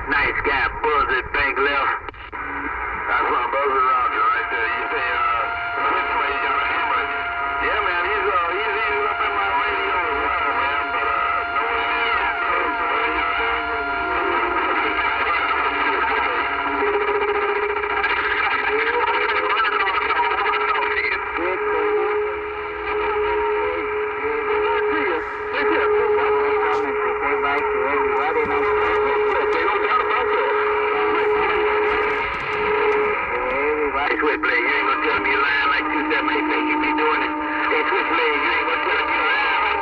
Nice guy, Buzz at bank left. That's my brother Roger right there. You say, which way you got a hammer? Yeah, man, he's up in my radio as well, man, but, no way. Switchblade, you ain't gonna tell me you're lying like 278 think you be doing it. Hey, Switchblade, you ain't gonna tell me you're lying like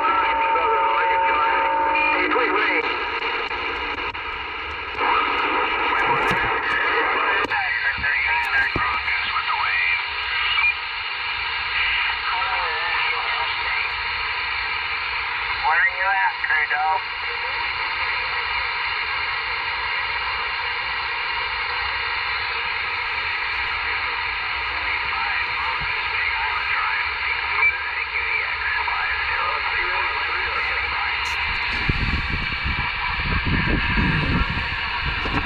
Hey, Switchblade. Where are you at, Tree Dog?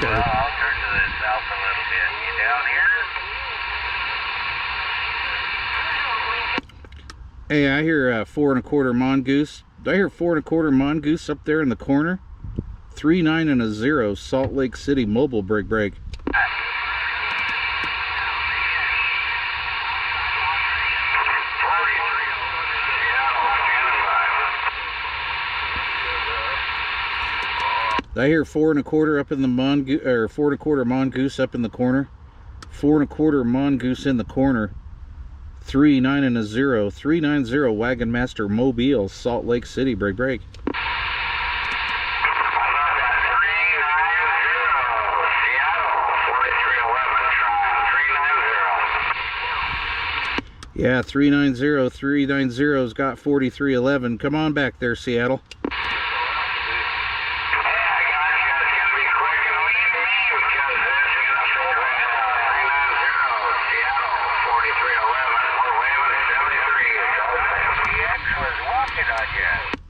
I'll turn to the south a little bit. You down here? Hey, I hear 4 1/4 mongoose. I hear 4 1/4 mongoose up there in the corner. 3 9 and a 0 Salt Lake City mobile break. I hear 4 1/4 up in the mongoose, or 4 1/4 mongoose up in the corner. 4 1/4 mongoose in the corner. 3 9 and a 0 390 Wagon Master Mobile Salt Lake City break. Yeah, 390's got 4311. Come on back there, Seattle.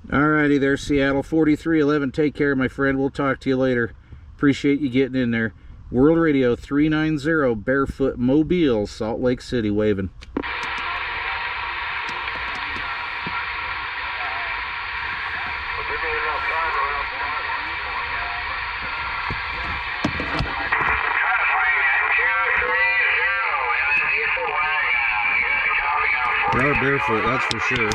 Alrighty there, Seattle. 4311. Take care, my friend. We'll talk to you later. Appreciate you getting in there. World Radio 390 Barefoot Mobile, Salt Lake City, waving. They are barefoot, that's for sure.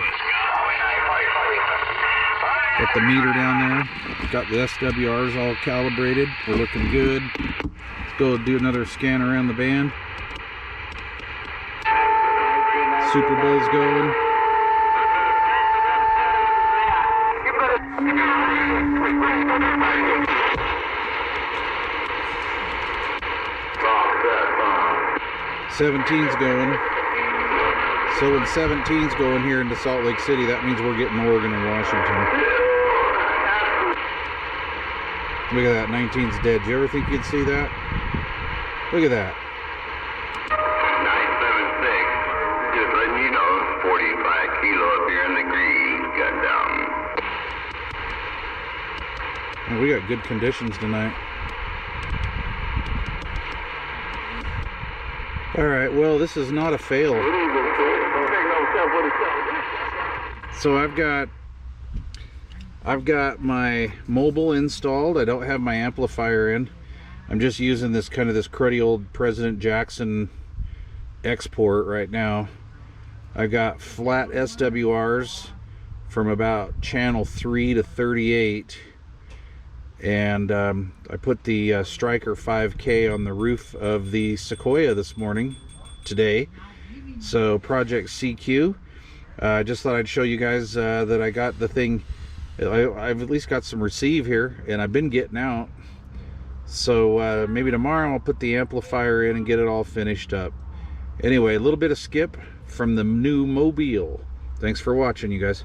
Got the meter down there. Got the SWRs all calibrated. We're looking good. Let's go do another scan around the band. Super Bowl's going. '17's going. So when 17's going here into Salt Lake City, that means we're getting Oregon and Washington. Look at that, 19's dead. Do you ever think you'd see that? Look at that. 976, just letting you know, 45 kilo up here in the green, got down. And we got good conditions tonight. Alright, well, this is not a fail. So I've got my mobile installed. I don't have my amplifier in. I'm just using this cruddy old President Jackson export right now. I got flat SWRs from about channel 3 to 38, and I put the Stryker 5K on the roof of the Sequoia today. So Project CQ. I just thought I'd show you guys that I got the thing. I've at least got some receive here, and I've been getting out. So maybe tomorrow I'll put the amplifier in and get it all finished up. Anyway, a little bit of skip from the new Mobile. Thanks for watching, you guys.